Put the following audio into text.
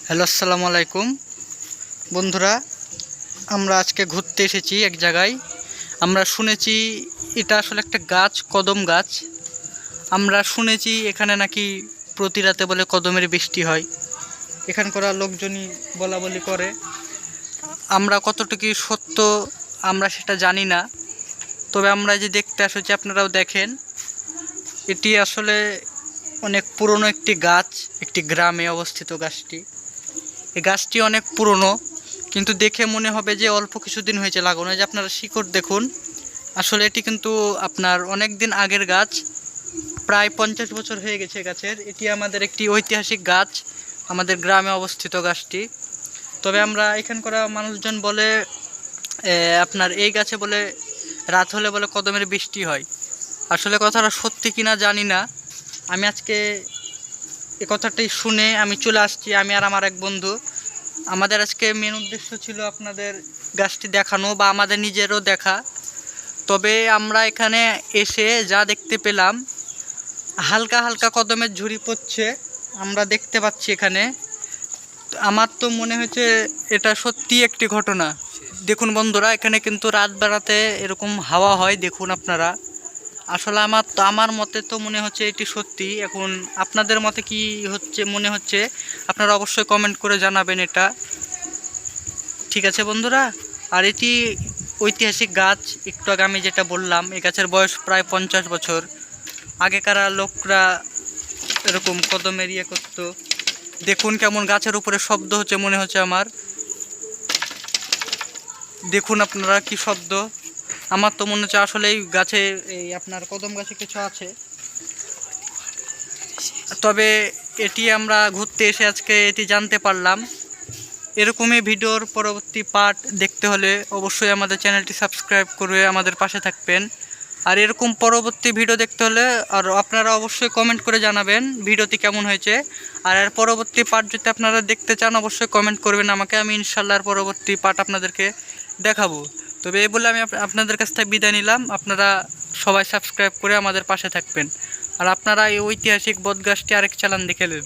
Hello, আসসালামু আলাইকুম বন্ধুরা। আমরা আজকে ঘুরতে এসেছি এক জায়গায়। আমরা শুনেছি এটা আসলে একটা গাছ, কদম গাছ। আমরা শুনেছি এখানে নাকি প্রতি রাতে বলে কদমের বৃষ্টি হয়। এখানকার লোকজনই বলা বলি করে। আমরা কতটুকু সত্য আমরা সেটা জানি না, তবে আমরা যে দেখতে এসেছি আপনারাও দেখেন। এটি আসলে অনেক পুরনো একটি গাছ, একটি গ্রামে অবস্থিত গাছটি। এই গাছটি অনেক পুরনো, কিন্তু দেখে মনে হবে যে অল্প কিছুদিন হয়েছে লাগানো। যে আপনারা শিকড় দেখুন, আসলে এটি কিন্তু আপনার অনেক দিন আগের গাছ, প্রায় 50 বছর হয়ে গেছে গাছের। এটি আমাদের একটি ঐতিহাসিক গাছ, আমাদের গ্রামে অবস্থিত গাছটি। তবে আমরা এখানকার মানুষজন বলে আপনার এই গাছে বলে রাত হলে বলে কদমের বৃষ্টি হয়। আসলে কথাটা সত্যি কিনা জানি না। আমি আজকে এ কথাটি শুনে আমি চলে আসছি, আমি আর আমার এক বন্ধু। আমাদের আজকে মেন উদ্দেশ্য ছিল আপনাদের গাছটি দেখানো বা আমাদের নিজেরও দেখা। তবে আমরা এখানে এসে যা দেখতে পেলাম, হালকা হালকা কদমের ঝুড়ি পড়ছে আমরা দেখতে পাচ্ছি এখানে। আমার তো মনে হয়েছে এটা সত্যি একটি ঘটনা। দেখুন বন্ধুরা, এখানে কিন্তু রাত বেড়াতে এরকম হাওয়া হয়, দেখুন আপনারা। আসলে আমার মতে তো মনে হচ্ছে এটি সত্যি। এখন আপনাদের মতে কি হচ্ছে মনে হচ্ছে, আপনারা অবশ্যই কমেন্ট করে জানাবেন এটা। ঠিক আছে বন্ধুরা। আর এটি ঐতিহাসিক গাছ, একটু আগে আমি যেটা বললাম, এই গাছের বয়স প্রায় 50 বছর। আগেকার লোকরা এরকম কদমের ইয়ে করতো। দেখুন কেমন গাছের উপরে শব্দ হচ্ছে, মনে হচ্ছে আমার। দেখুন আপনারা কি শব্দ। আমার তো মনে হচ্ছে আসলে এই গাছে, এই আপনার কদম গাছে কিছু আছে। তবে এটি আমরা ঘুরতে এসে আজকে এটি জানতে পারলাম। এরকমই ভিডিওর পরবর্তী পার্ট দেখতে হলে অবশ্যই আমাদের চ্যানেলটি সাবস্ক্রাইব করে আমাদের পাশে থাকবেন। আর এরকম পরবর্তী ভিডিও দেখতে হলে আর আপনারা অবশ্যই কমেন্ট করে জানাবেন ভিডিওটি কেমন হয়েছে। আর এর পরবর্তী পার্ট যদি আপনারা দেখতে চান অবশ্যই কমেন্ট করবেন আমাকে, আমি ইনশাল্লাহ পরবর্তী পার্ট আপনাদেরকে দেখাবো। তবে এই বলে আমি আপনাদের কাছ থেকে বিদায় নিলাম। আপনারা সবাই সাবস্ক্রাইব করে আমাদের পাশে থাকবেন। আর আপনারা এই ঐতিহাসিক বটগাছটি আরেক চালান দেখে নেন।